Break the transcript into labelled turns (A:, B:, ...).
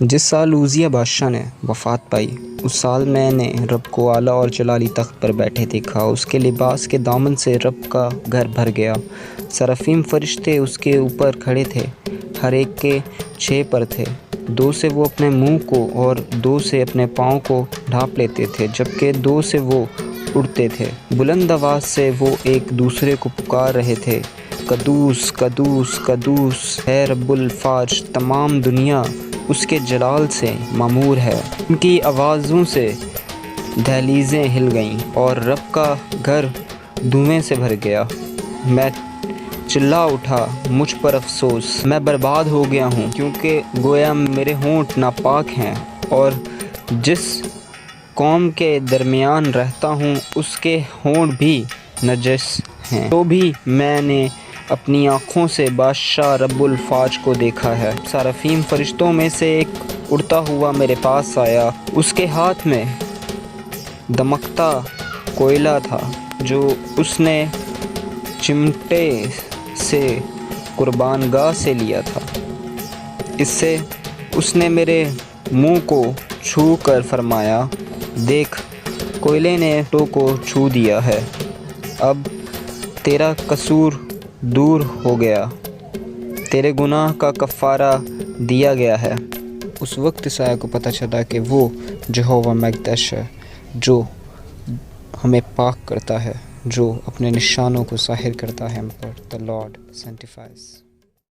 A: جس سال اوزیہ بادشاہ نے وفات پائی اس سال میں نے رب کو اعلیٰ اور جلالی تخت پر بیٹھے دیکھا۔ اس کے لباس کے دامن سے رب کا گھر بھر گیا۔ سرافیم فرشتے اس کے اوپر کھڑے تھے، ہر ایک کے 6 پر تھے۔ 2 سے وہ اپنے منہ کو اور 2 سے اپنے پاؤں کو ڈھانپ لیتے تھے، جبکہ 2 سے وہ اڑتے تھے۔ بلند آواز سے وہ ایک دوسرے کو پکار رہے تھے، قدوس قدوس قدوس ہے رب الفاج، تمام دنیا اس کے جلال سے معمور ہے۔ ان کی آوازوں سے دہلیزیں ہل گئیں اور رب کا گھر دھوئیں سے بھر گیا۔ میں چلا اٹھا، مجھ پر افسوس، میں برباد ہو گیا ہوں، کیونکہ گویا میرے ہونٹ ناپاک ہیں، اور جس قوم کے درمیان رہتا ہوں اس کے ہونٹ بھی نجس ہیں۔ تو بھی میں نے اپنی آنکھوں سے بادشاہ رب الفاج کو دیکھا ہے۔ سرافیم فرشتوں میں سے ایک اڑتا ہوا میرے پاس آیا۔ اس کے ہاتھ میں دمکتا کوئلہ تھا جو اس نے چمٹے سے قربان گاہ سے لیا تھا۔ اس سے اس نے میرے منہ کو چھو کر فرمایا، دیکھ، کوئلے نے تو کو چھو دیا ہے، اب تیرا قصور دور ہو گیا، تیرے گناہ کا کفارہ دیا گیا ہے۔ اس وقت عیسیٰ کو پتہ چلا کہ وہ یہوہ مقدس ہے، جو ہمیں پاک کرتا ہے، جو اپنے نشانوں کو ظاہر کرتا ہے ہم پر۔ The Lord sanctifies.